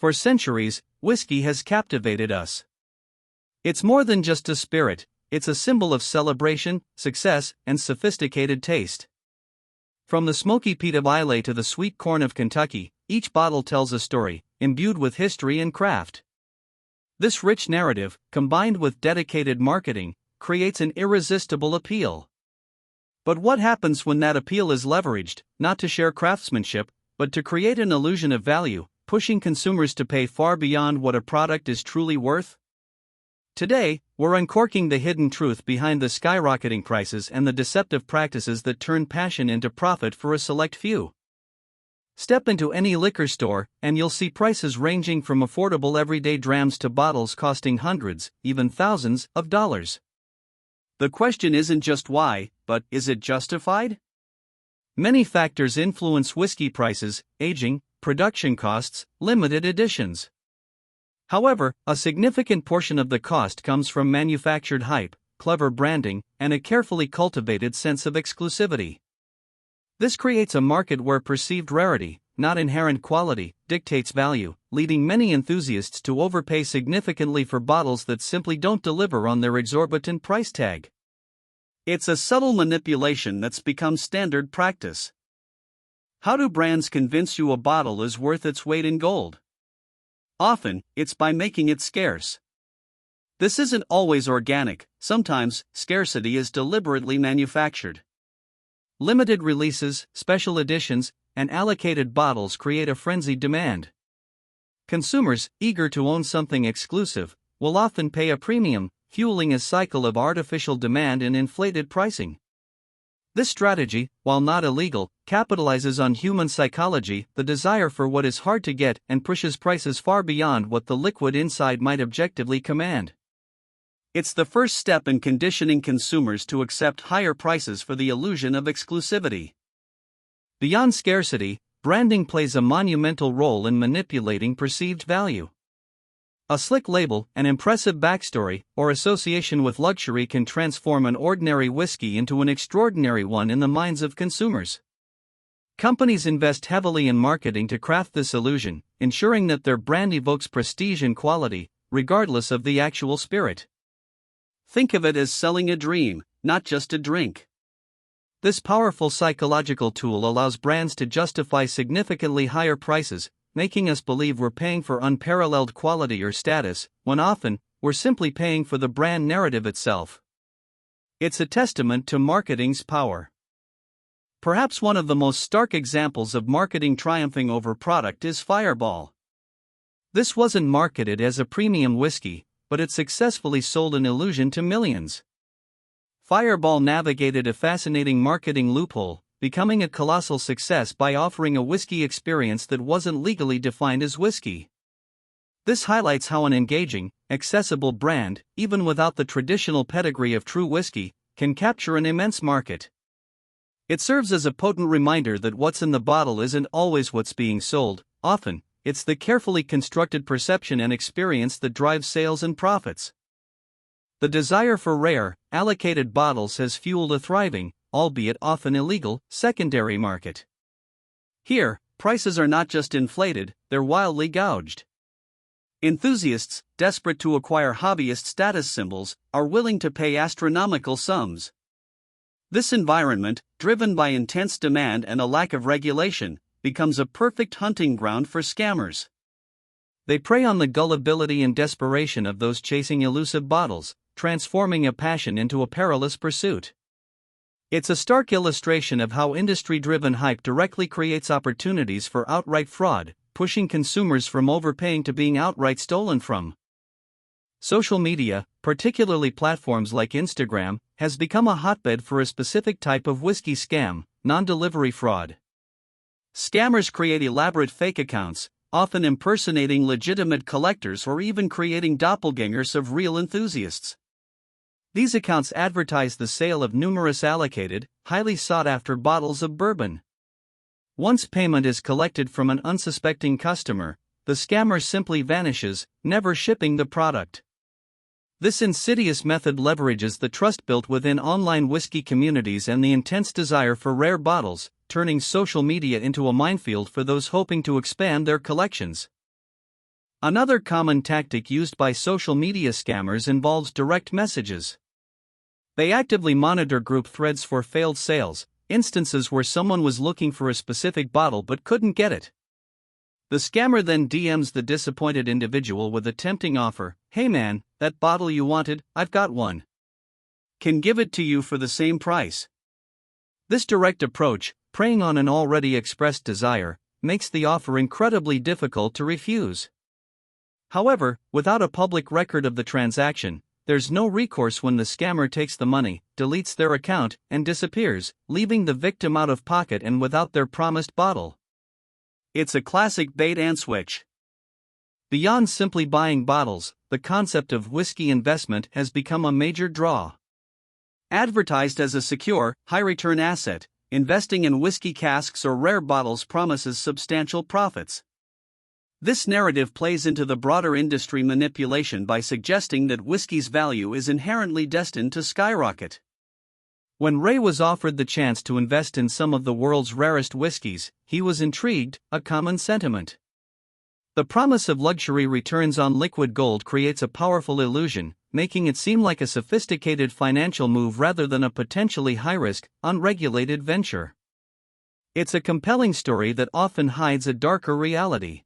For centuries, whiskey has captivated us. It's more than just a spirit, it's a symbol of celebration, success, and sophisticated taste. From the smoky peat of Islay to the sweet corn of Kentucky, each bottle tells a story, imbued with history and craft. This rich narrative, combined with dedicated marketing, creates an irresistible appeal. But what happens when that appeal is leveraged, not to share craftsmanship, but to create an illusion of value, pushing consumers to pay far beyond what a product is truly worth? Today, we're uncorking the hidden truth behind the skyrocketing prices and the deceptive practices that turn passion into profit for a select few. Step into any liquor store, and you'll see prices ranging from affordable everyday drams to bottles costing hundreds, even thousands, of dollars. The question isn't just why, but is it justified? Many factors influence whiskey prices: aging, production costs, limited editions. However, a significant portion of the cost comes from manufactured hype, clever branding, and a carefully cultivated sense of exclusivity. This creates a market where perceived rarity, not inherent quality, dictates value, leading many enthusiasts to overpay significantly for bottles that simply don't deliver on their exorbitant price tag. It's a subtle manipulation that's become standard practice. How do brands convince you a bottle is worth its weight in gold? Often, it's by making it scarce. This isn't always organic, sometimes, scarcity is deliberately manufactured. Limited releases, special editions, and allocated bottles create a frenzied demand. Consumers, eager to own something exclusive, will often pay a premium, fueling a cycle of artificial demand and inflated pricing. This strategy, while not illegal, capitalizes on human psychology, the desire for what is hard to get, and pushes prices far beyond what the liquid inside might objectively command. It's the first step in conditioning consumers to accept higher prices for the illusion of exclusivity. Beyond scarcity, branding plays a monumental role in manipulating perceived value. A slick label, an impressive backstory, or association with luxury can transform an ordinary whiskey into an extraordinary one in the minds of consumers. Companies invest heavily in marketing to craft this illusion, ensuring that their brand evokes prestige and quality, regardless of the actual spirit. Think of it as selling a dream, not just a drink. This powerful psychological tool allows brands to justify significantly higher prices, making us believe we're paying for unparalleled quality or status, when often, we're simply paying for the brand narrative itself. It's a testament to marketing's power. Perhaps one of the most stark examples of marketing triumphing over product is Fireball. This wasn't marketed as a premium whiskey, but it successfully sold an illusion to millions. Fireball navigated a fascinating marketing loophole, becoming a colossal success by offering a whiskey experience that wasn't legally defined as whiskey. This highlights how an engaging, accessible brand, even without the traditional pedigree of true whiskey, can capture an immense market. It serves as a potent reminder that what's in the bottle isn't always what's being sold. Often, it's the carefully constructed perception and experience that drives sales and profits. The desire for rare, allocated bottles has fueled a thriving, albeit often illegal, secondary market. Here, prices are not just inflated, they're wildly gouged. Enthusiasts, desperate to acquire hobbyist status symbols, are willing to pay astronomical sums. This environment, driven by intense demand and a lack of regulation, becomes a perfect hunting ground for scammers. They prey on the gullibility and desperation of those chasing elusive bottles, transforming a passion into a perilous pursuit. It's a stark illustration of how industry-driven hype directly creates opportunities for outright fraud, pushing consumers from overpaying to being outright stolen from. Social media, particularly platforms like Instagram, has become a hotbed for a specific type of whiskey scam: non-delivery fraud. Scammers create elaborate fake accounts, often impersonating legitimate collectors or even creating doppelgangers of real enthusiasts. These accounts advertise the sale of numerous allocated, highly sought-after bottles of bourbon. Once payment is collected from an unsuspecting customer, the scammer simply vanishes, never shipping the product. This insidious method leverages the trust built within online whiskey communities and the intense desire for rare bottles, turning social media into a minefield for those hoping to expand their collections. Another common tactic used by social media scammers involves direct messages. They actively monitor group threads for failed sales, instances where someone was looking for a specific bottle but couldn't get it. The scammer then DMs the disappointed individual with a tempting offer. "Hey man, that bottle you wanted, I've got one. Can give it to you for the same price." This direct approach, preying on an already expressed desire, makes the offer incredibly difficult to refuse. However, without a public record of the transaction, there's no recourse when the scammer takes the money, deletes their account, and disappears, leaving the victim out of pocket and without their promised bottle. It's a classic bait and switch. Beyond simply buying bottles, the concept of whiskey investment has become a major draw. Advertised as a secure, high-return asset, investing in whiskey casks or rare bottles promises substantial profits. This narrative plays into the broader industry manipulation by suggesting that whiskey's value is inherently destined to skyrocket. When Ray was offered the chance to invest in some of the world's rarest whiskeys, he was intrigued, a common sentiment. The promise of luxury returns on liquid gold creates a powerful illusion, making it seem like a sophisticated financial move rather than a potentially high-risk, unregulated venture. It's a compelling story that often hides a darker reality.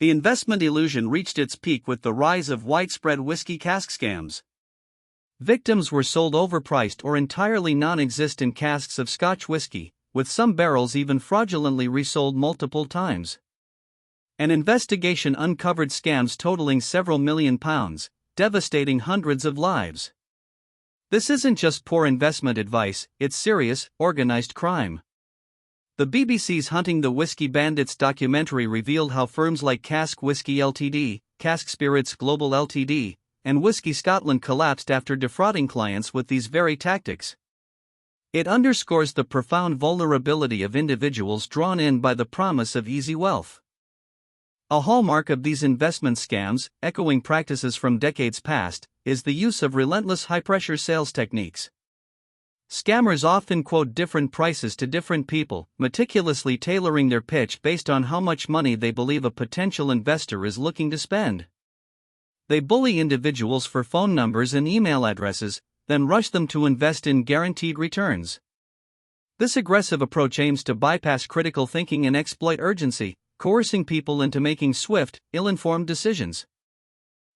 The investment illusion reached its peak with the rise of widespread whiskey cask scams. Victims were sold overpriced or entirely non-existent casks of Scotch whiskey, with some barrels even fraudulently resold multiple times. An investigation uncovered scams totaling several million pounds, devastating hundreds of lives. This isn't just poor investment advice, it's serious, organized crime. The BBC's Hunting the Whiskey Bandits documentary revealed how firms like Cask Whisky Ltd, Cask Spirits Global Ltd, and Whisky Scotland collapsed after defrauding clients with these very tactics. It underscores the profound vulnerability of individuals drawn in by the promise of easy wealth. A hallmark of these investment scams, echoing practices from decades past, is the use of relentless high-pressure sales techniques. Scammers often quote different prices to different people, meticulously tailoring their pitch based on how much money they believe a potential investor is looking to spend. They bully individuals for phone numbers and email addresses, then rush them to invest in guaranteed returns. This aggressive approach aims to bypass critical thinking and exploit urgency, coercing people into making swift, ill-informed decisions.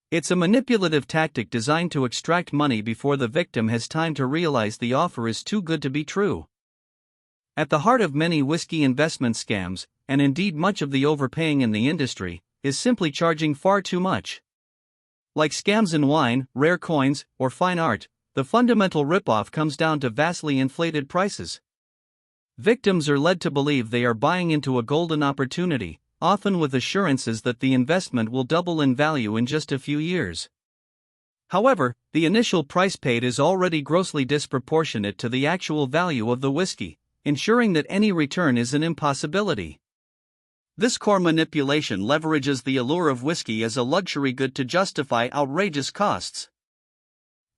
It's a manipulative tactic designed to extract money before the victim has time to realize the offer is too good to be true. At the heart of many whiskey investment scams, and indeed much of the overpaying in the industry, is simply charging far too much. Like scams in wine, rare coins, or fine art, the fundamental ripoff comes down to vastly inflated prices. Victims are led to believe they are buying into a golden opportunity, often with assurances that the investment will double in value in just a few years. However, the initial price paid is already grossly disproportionate to the actual value of the whiskey, ensuring that any return is an impossibility. This core manipulation leverages the allure of whiskey as a luxury good to justify outrageous costs.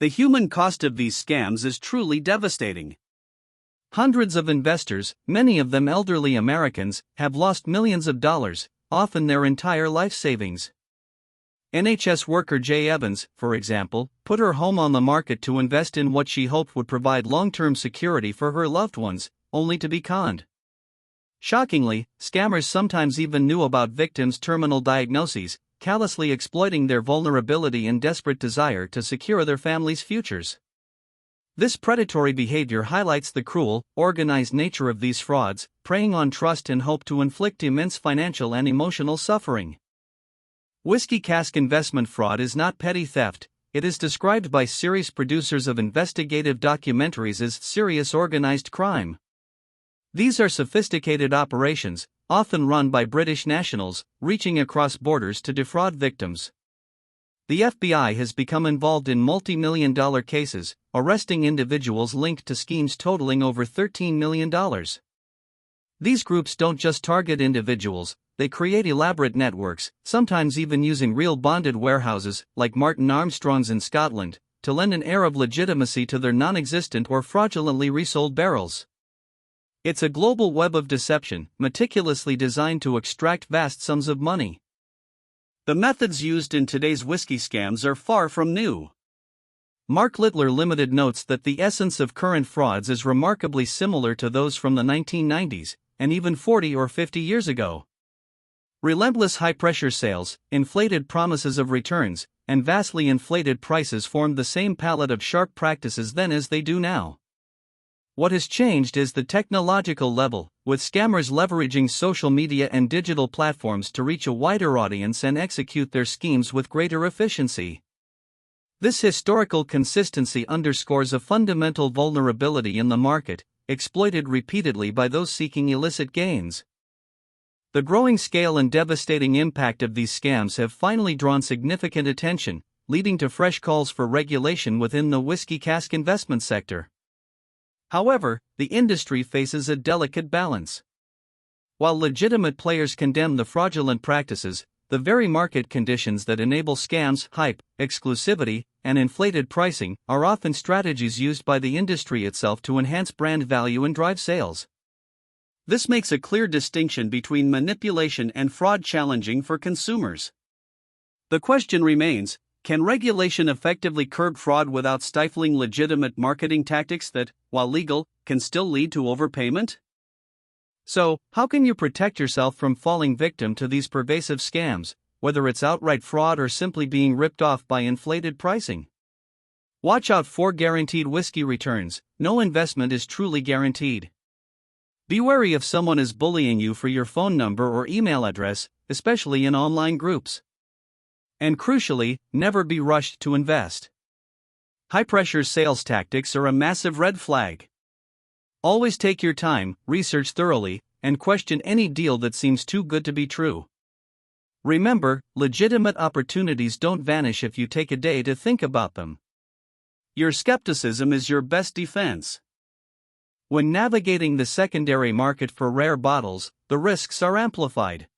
The human cost of these scams is truly devastating. Hundreds of investors, many of them elderly Americans, have lost millions of dollars, often their entire life savings. NHS worker Jay Evans, for example, put her home on the market to invest in what she hoped would provide long-term security for her loved ones, only to be conned. Shockingly, scammers sometimes even knew about victims' terminal diagnoses, callously exploiting their vulnerability and desperate desire to secure their families' futures. This predatory behavior highlights the cruel, organized nature of these frauds, preying on trust and hope to inflict immense financial and emotional suffering. Whiskey cask investment fraud is not petty theft, it is described by series producers of investigative documentaries as serious organized crime. These are sophisticated operations, often run by British nationals, reaching across borders to defraud victims. The FBI has become involved in multi-million-dollar cases, arresting individuals linked to schemes totaling over $13 million. These groups don't just target individuals, they create elaborate networks, sometimes even using real bonded warehouses, like Martin Armstrong's in Scotland, to lend an air of legitimacy to their non-existent or fraudulently resold barrels. It's a global web of deception, meticulously designed to extract vast sums of money. The methods used in today's whiskey scams are far from new. Mark Littler Limited notes that the essence of current frauds is remarkably similar to those from the 1990s, and even 40 or 50 years ago. Relentless high-pressure sales, inflated promises of returns, and vastly inflated prices formed the same palette of sharp practices then as they do now. What has changed is the technological level, with scammers leveraging social media and digital platforms to reach a wider audience and execute their schemes with greater efficiency. This historical consistency underscores a fundamental vulnerability in the market, exploited repeatedly by those seeking illicit gains. The growing scale and devastating impact of these scams have finally drawn significant attention, leading to fresh calls for regulation within the whiskey cask investment sector. However, the industry faces a delicate balance. While legitimate players condemn the fraudulent practices, the very market conditions that enable scams, hype, exclusivity, and inflated pricing are often strategies used by the industry itself to enhance brand value and drive sales. This makes a clear distinction between manipulation and fraud, challenging for consumers. The question remains, can regulation effectively curb fraud without stifling legitimate marketing tactics that, while legal, can still lead to overpayment? So, how can you protect yourself from falling victim to these pervasive scams, whether it's outright fraud or simply being ripped off by inflated pricing? Watch out for guaranteed whiskey returns. No investment is truly guaranteed. Be wary if someone is bullying you for your phone number or email address, especially in online groups. And crucially, never be rushed to invest. High-pressure sales tactics are a massive red flag. Always take your time, research thoroughly, and question any deal that seems too good to be true. Remember, legitimate opportunities don't vanish if you take a day to think about them. Your skepticism is your best defense. When navigating the secondary market for rare bottles, the risks are amplified.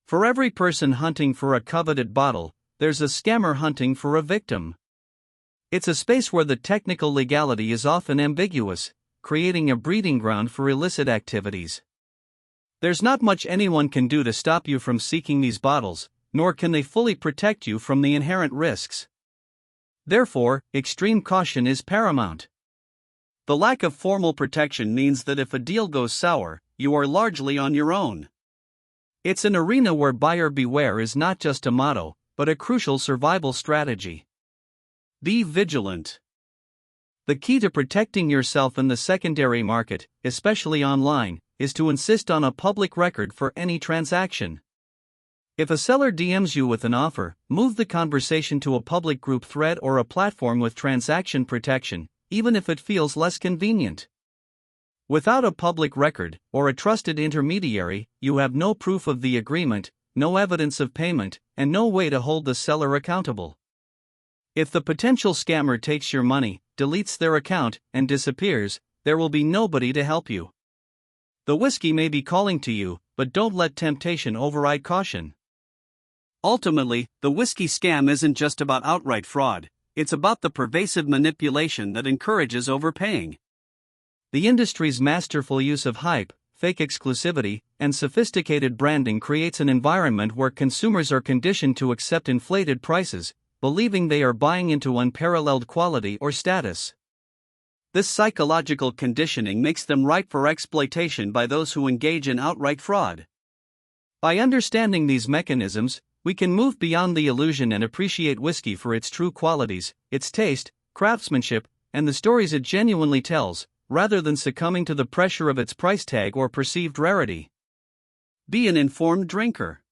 For every person hunting for a coveted bottle, there's a scammer hunting for a victim. It's a space where the technical legality is often ambiguous, creating a breeding ground for illicit activities. There's not much anyone can do to stop you from seeking these bottles, nor can they fully protect you from the inherent risks. Therefore, extreme caution is paramount. The lack of formal protection means that if a deal goes sour, you are largely on your own. It's an arena where buyer beware is not just a motto, but a crucial survival strategy. Be vigilant. The key to protecting yourself in the secondary market, especially online, is to insist on a public record for any transaction. If a seller DMs you with an offer, move the conversation to a public group thread or a platform with transaction protection, even if it feels less convenient. Without a public record, or a trusted intermediary, you have no proof of the agreement, no evidence of payment, and no way to hold the seller accountable. If the potential scammer takes your money, deletes their account, and disappears, there will be nobody to help you. The whiskey may be calling to you, but don't let temptation override caution. Ultimately, the whiskey scam isn't just about outright fraud, it's about the pervasive manipulation that encourages overpaying. The industry's masterful use of hype, fake exclusivity, and sophisticated branding creates an environment where consumers are conditioned to accept inflated prices, believing they are buying into unparalleled quality or status. This psychological conditioning makes them ripe for exploitation by those who engage in outright fraud. By understanding these mechanisms, we can move beyond the illusion and appreciate whiskey for its true qualities, its taste, craftsmanship, and the stories it genuinely tells, rather than succumbing to the pressure of its price tag or perceived rarity. Be an informed drinker.